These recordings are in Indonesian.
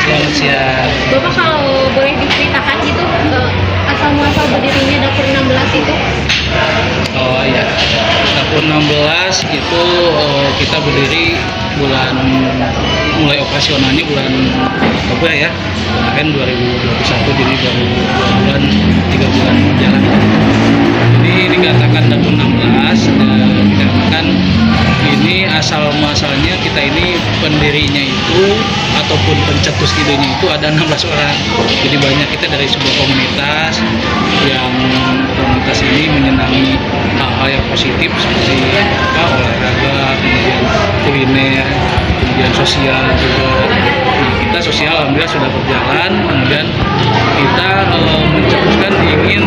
Selamat siang. Bapak kalau boleh diceritakan gitu asal muasal berdirinya Dapur 16 itu? Oh iya, Dapur 16 itu kita berdiri mulai operasionalnya bulan Oktober ya, kemarin 2021, jadi baru 2 bulan 3 bulan jalan. Jadi dikatakan Dapur 16 dikarenakan ini asal muasalnya kita ini pendirinya itu ataupun pencetus idenya itu ada 16 orang. Jadi banyak, kita dari sebuah komunitas yang komunitas ini menyenangi hal-hal yang positif seperti olahraga, kemudian kuliner, kemudian sosial juga. Nah, kita sosial alhamdulillah sudah berjalan, kemudian kita mencetuskan ingin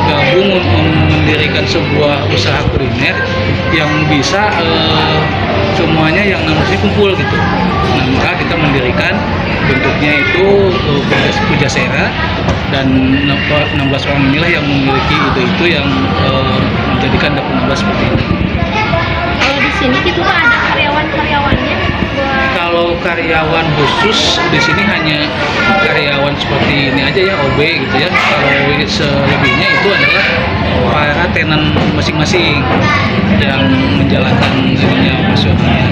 gabung mendirikan sebuah usaha kuliner yang bisa semuanya yang namanya kumpul gitu. Nah, maka kita mendirikan, bentuknya itu Pujasera, dan 16 orang inilah yang memiliki ide itu yang menjadikan Dapur 16 seperti ini. Kalau di sini gitu Pak ada karyawan-karyawannya buat... Kalau karyawan khusus di sini hanya karyawan seperti ini aja ya, OB gitu ya. Kalau selebihnya itu adalah para tenan masing-masing yang menjalankan ininya operasionalnya.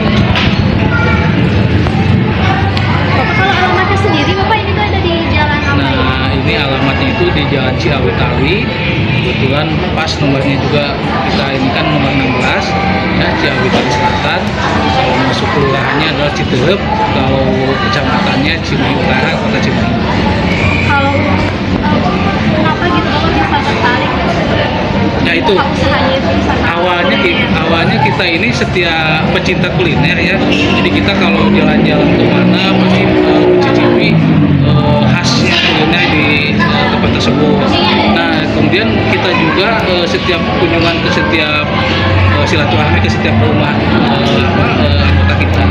Bapak kalau alamatnya sendiri Bapak ini tuh ada di jalan apa ya? Nah, ini alamatnya itu di Jalan Ciawitawi. Kebetulan pas nomornya juga kita ini kan nomor 16 ya, Ciawitawi Selatan. Kalau masuk kelurahannya adalah Citerep, kalau kecamatannya Cimahi Utara, Kota Cimahi. Kalau kenapa gitu Bapak bisa tertarik? Ya itu Usahanya itu awalnya kita ini setiap pecinta kuliner ya. Jadi kita kalau jalan-jalan kemana pasti mencicipi khasnya kuliner di tempat tersebut. Nah, kemudian kita juga setiap kunjungan ke setiap silaturahmi ke setiap rumah anggota kita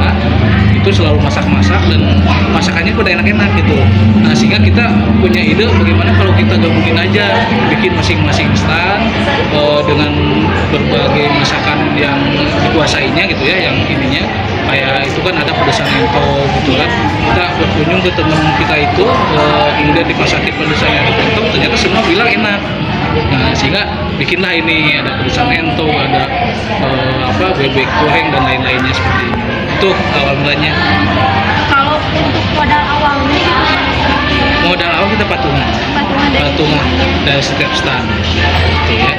itu selalu masak-masak, dan masakannya udah enak-enak gitu. Nah, sehingga kita punya ide bagaimana kalau kita gabungin aja, bikin masing-masing stand dengan berbagai masakan yang dikuasainya gitu ya, yang ininya kayak itu kan ada pedesan ento gitu kan. Kita berkunjung ke teman kita itu, kemudian dimasakin pedesan ento, ternyata semua bilang enak. Nah, sehingga bikinlah ini, ada pedesan ento, ada bebek goreng dan lain-lainnya seperti ini. Itu awal mulanya. Kalau untuk modal awalnya gitu, Modal awal kita patungan dari setiap stand gitu ya.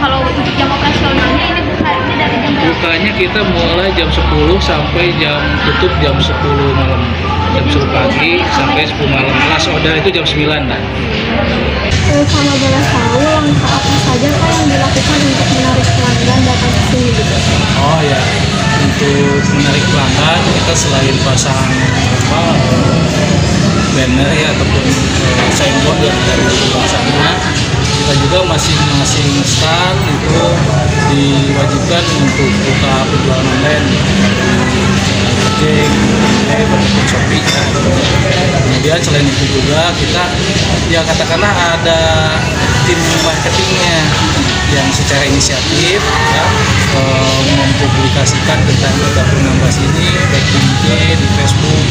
kalau untuk jam operasionalnya ini bukanya dari jam berapa? Bukanya kita mulai jam 10 sampai tutup jam 10 malam, jam 10 pagi sampai 10 malam. Last order itu jam 9 lah. Kalau boleh tahu langkah apa saja Pak yang dilakukan untuk menarik pelanggan datang ke sini gitu? Oh ya, untuk menarik pelanggan kita selain pasang banner ya ataupun signboard yang dari sebelah sana, kita juga masing-masing stand itu diwajibkan untuk buka penjualan online Gojek, ataupun Shopee. Kemudian selain itu juga kita ya katakanlah ada tim marketingnya yang secara inisiatif ya, mempublikasikan tentang Dapur 16 ini baik di IG, di Facebook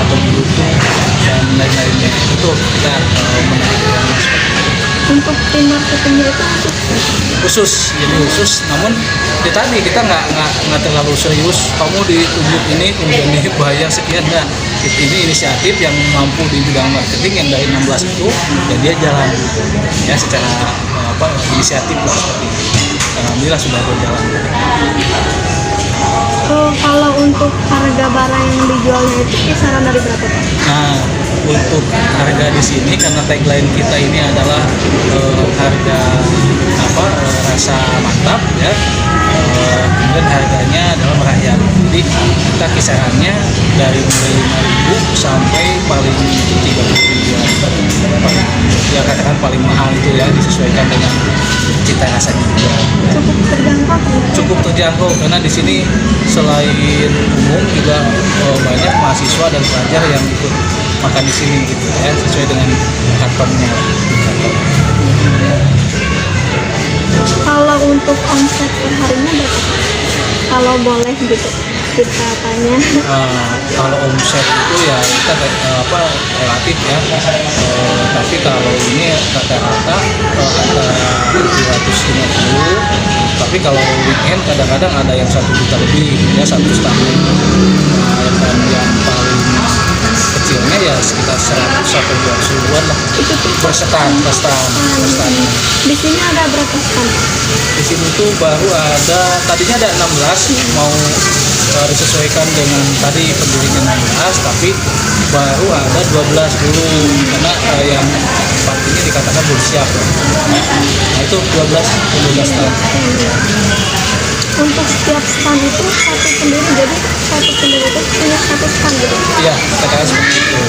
atau di YouTube dan lain-lainnya. Itu kita menarik pelanggan seperti itu. Untuk tim marketingnya itu Khusus, jadi khusus. Namun ya tadi kita nggak terlalu serius. Kamu ditunjuk ini kemudian dibayar sekian, nah ini inisiatif yang mampu di bidang marketing yang dari 16 itu, dan dia jalan gitu ya secara inisiatif lah seperti itu. Alhamdulillah sudah berjalan. kalau untuk harga barang yang dijualnya itu kisaran dari berapa Pak? Nah, untuk harga di sini karena tagline kita ini adalah harga rasa mantap ya. Kemudian harganya adalah merakyat. Jadi kita kisarannya dari mulai 5.000 sampai paling 30.000 ya, katakan paling mahal itu ya, disesuaikan dengan cita rasanya juga. Cukup terjangkau ya? Cukup terjangkau karena di sini selain umum juga banyak mahasiswa dan pelajar yang ikut makan di sini gitu ya, sesuai dengan kantongnya. Kalau untuk omset perharinya berapa? Kalau boleh gitu. kita tanya. Kalau omset itu ya kita relatif ya. Tapi kalau ini rata-rata antara 250. Tapi kalau weekend kadang-kadang ada yang 1 juta lebih ya, 1,5. Yang paling kecilnya ya sekitar 100 sampai 200-an lah. Itu tuh Per stand. di sini ada berapa stand? Di sini tuh baru ada, tadinya ada 16, mau disesuaikan dengan tadi pendirinya 16, tapi baru ada 12 dulu karena yang 4 ini dikatakan belum siap. Nah itu 12 stand. Untuk setiap stand itu satu pendiri, jadi satu pendiri itu punya satu stand gitu. Iya, katakan seperti itu.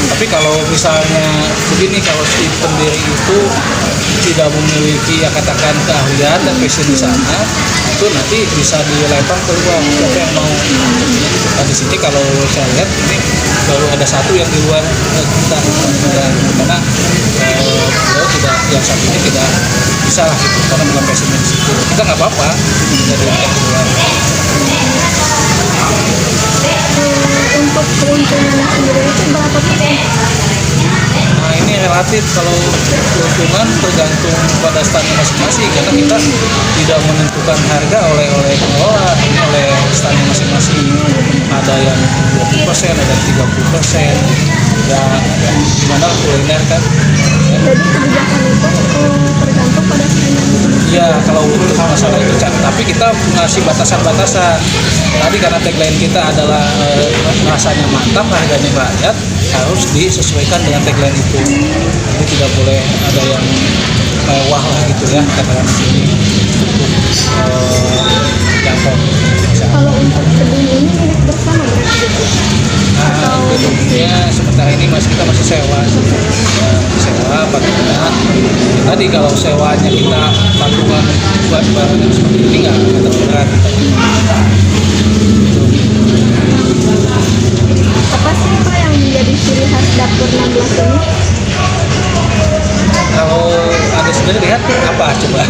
Tapi kalau misalnya begini, kalau si pendiri itu tidak memiliki ya katakan keahlian dan passion di sana, itu nanti bisa dilempar keluar siapa yang mau. Nah di sini kalau saya lihat ini baru ada 1 yang di luar kita, karena beliau tidak, yang satu ini tidak bisa lah gitu, karena bukan passionnya di situ. Kita nggak apa-apa, bisa dilempar keluar. Untuk keuntungannya sendiri itu berapa persen? Nah ini relatif, kalau keuntungan tergantung pada standnya masing-masing, karena kita tidak menentukan harga oleh pengelola, ini oleh standnya masing-masing. Ada yang 20%, ada yang 30%, ya gimana kuliner kan. Jadi kebijakan itu tergantung pada standnya masing-masing. Ya kalau untuk masalah itu kan, tapi kita ngasih batasan-batasan. Tadi karena tagline kita adalah rasanya mantap, harganya rakyat, harus disesuaikan dengan tagline itu. Jadi tidak boleh ada yang mewah lah gitu ya, katakan di sini untuk jangkau. Kalau untuk gedung ini milik bersama berarti gitu? Nah, gedungnya sementara ini kita masih sewa, sewa patungan. Tadi kalau sewanya kita patungan buat barang yang seperti ini nggak terberat. Apa sih Pak yang menjadi ciri khas dapur 16 ini? Kalau Anda sendiri lihat apa coba?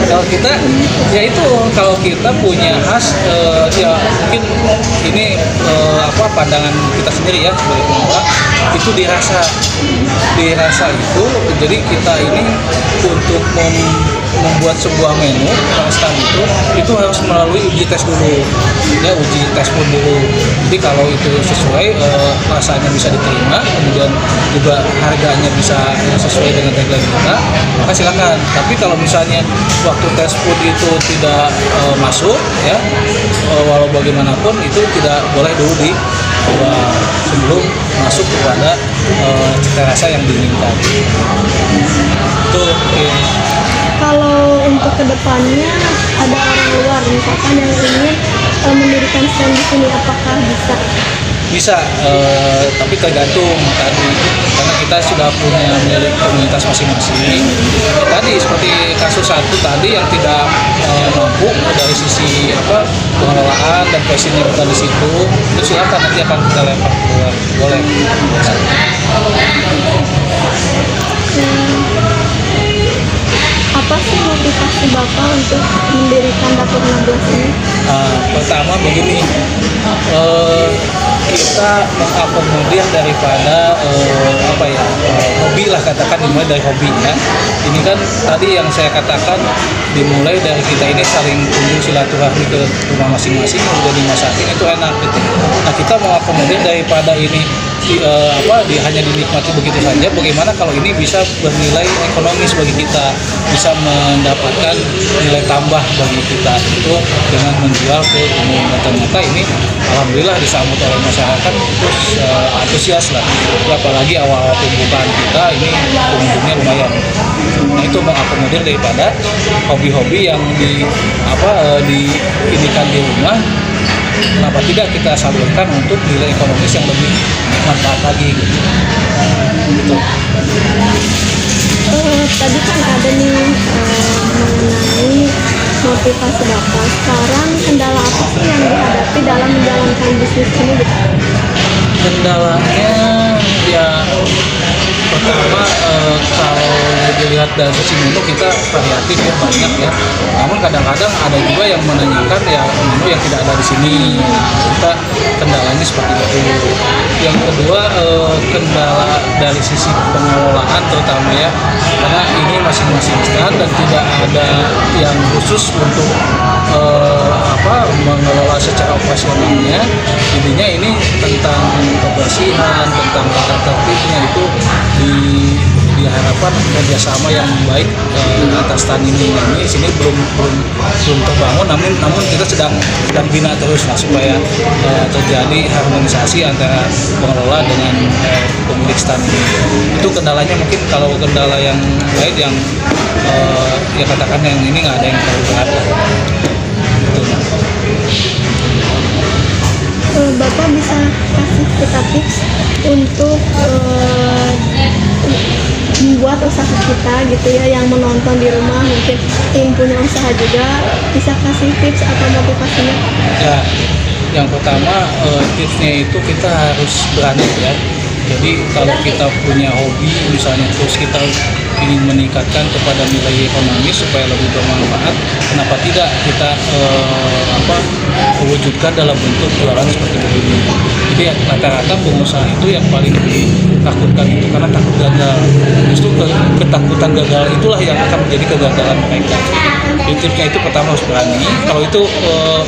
Kalau kita, ya itu kalau kita punya khas, ya mungkin ini pandangan kita sendiri ya sebagai pengelola, itu dirasa itu. Jadi kita ini untuk membuat sebuah menu stand itu harus melalui uji tes dulu, ya uji tes pun dulu. Jadi kalau itu sesuai, rasanya bisa diterima, kemudian juga harganya bisa sesuai dengan tagline kita, maka silakan. Tapi kalau misalnya waktu tes food itu tidak masuk, ya walau bagaimanapun itu tidak boleh dulu dicoba sebelum masuk kepada cita rasa yang diinginkan. Itu Kalau untuk kedepannya ada orang luar misalkan yang ingin mendirikan stand di sini, apakah bisa? bisa, tapi tergantung tadi, karena kita sudah punya milik komunitas masing-masing. Tadi seperti kasus satu tadi yang tidak mampu dari sisi pengelolaan dan passionnya bukan di situ, itu silakan nanti akan kita lempar keluar, boleh. Apa sih motivasi Bapak untuk mendirikan dapur 16 ini? Pertama begini, kita mengakomodir daripada hobi lah, katakan dimulai dari hobi ya. Ini kan tadi yang saya katakan dimulai dari kita ini saling kunjung silaturahmi ke rumah masing-masing, udah dimasakin itu enak gitu. Nah kita mau akomodir daripada ini hanya dinikmati begitu saja, bagaimana kalau ini bisa bernilai ekonomis bagi kita, bisa mendapatkan nilai tambah bagi kita itu dengan menjual ke umum. Dan ternyata ini alhamdulillah disambut oleh masyarakat terus antusias lah ya, apalagi awal pembukaan kita ini pengunjungnya lumayan. Nah itu mengakomodir daripada hobi-hobi yang diinikan di rumah, kenapa tidak kita salurkan untuk nilai ekonomis yang lebih manfaat lagi gitu. Tadi kan ada nih mengenai motivasi Bapak. Sekarang kendala apa sih yang dihadapi dalam menjalankan bisnis ini gitu? Kendalanya ya pertama kalau dilihat dari sisi menu kita variatif ya, banyak ya. Namun kadang-kadang ada juga yang menanyakan ya menu yang tidak ada di sini. Kita kendalanya seperti itu. Yang kedua kendala dari sisi pengelolaan terutama ya, karena ini masing-masing stand dan tidak ada yang khusus untuk mengelola secara operasionalnya. Intinya ini tentang kebersihan, tentang tata tertibnya itu diharapkan kerjasama yang baik atas stand ini. Ini sini belum terbangun, namun kita sedang bina terus supaya terjadi harmonisasi antara pengelola dengan pemilik stand ini. Itu kendalanya, mungkin kalau kendala yang lain yang ya katakan yang ini nggak ada yang terlalu berat. Gitu. Bapak bisa kasih kita tips untuk membuat usaha kita gitu ya, yang menonton di rumah mungkin yang punya usaha juga, bisa kasih tips atau motivasinya? Ya, yang pertama tipsnya itu kita harus berani ya. Jadi kalau kita punya hobi misalnya, terus kita ingin meningkatkan kepada nilai ekonomi supaya lebih bermanfaat, kenapa tidak kita wujudkan dalam bentuk jualan seperti begini. Jadi rata-rata pengusaha itu yang paling ditakutkan itu karena takut gagal. Justru ketakutan gagal itulah yang akan menjadi kegagalan mereka. Jadi tipsnya itu pertama harus berani. Kalau itu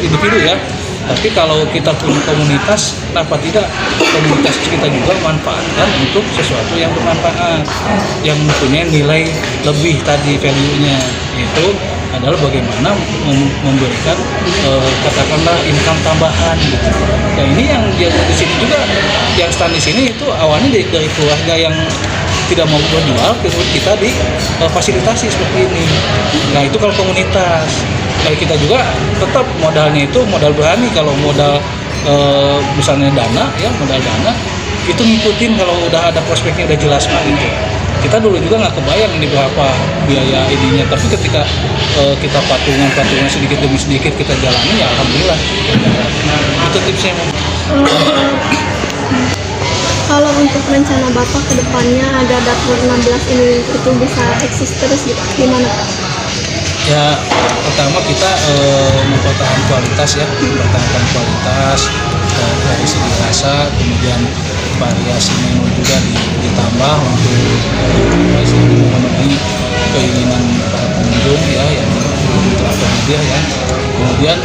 individu ya. Tapi kalau kita punya komunitas, kenapa tidak komunitas kita juga manfaatkan untuk sesuatu yang bermanfaat, yang mempunyai nilai lebih tadi, value-nya itu adalah bagaimana memberikan katakanlah income tambahan gitu. Nah ini yang di sini juga, yang stand di sini itu awalnya dari keluarga yang tidak mau berjual, kita difasilitasi seperti ini. Nah itu kalau komunitas. Kalau kita juga tetap modalnya itu modal berani. Kalau modal misalnya dana ya, modal dana itu ngikutin kalau udah ada prospeknya udah jelas mah gitu. Kita dulu juga nggak kebayang ini berapa biaya ininya, tapi ketika kita patungan sedikit demi sedikit kita jalani ya alhamdulillah. Itu tipsnya. Kalau untuk rencana Bapak ke depannya agar dapur 16 ini itu bisa eksis terus gitu, gimana Pak? Ya pertama kita mempertahankan kualitas ya, mempertahankan kualitas dari segi rasa, kemudian variasi menu juga ditambah untuk memenuhi keinginan para pengunjung ya yang terakomodir ya. Kemudian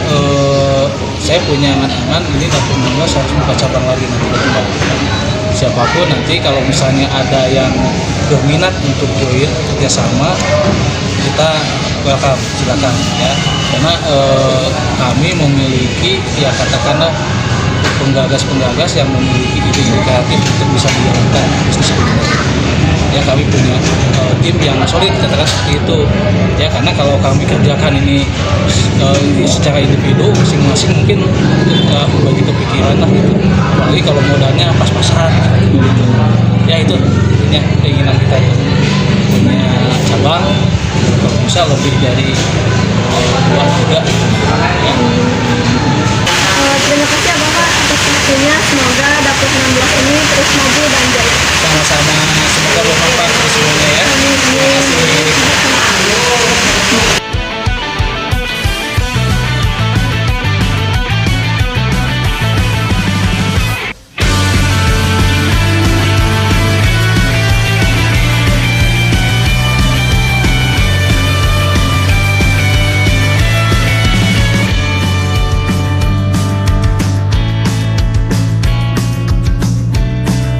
saya punya angan-angan ini dapur 16 harus buka cabang lagi nanti ke tempat. Siapapun nanti kalau misalnya ada yang berminat untuk join kerjasama, kita welcome, silakan ya. Karena kami memiliki ya katakanlah penggagas yang memiliki ide kreatif untuk bisa menjalankan bisnis ini. Ya kami punya tim yang solid katakan seperti itu. Ya karena kalau kami kerjakan ini secara individu masing-masing mungkin berbagi kepikiran lah gitu. Apalagi kalau modalnya pas-pasan gitu. Ya itu intinya keinginan kita ya. Punya cabang kalau bisa lebih dari 2-3 ya. Terima kasih ya Bapak atas waktunya. Semoga dapur 16 ini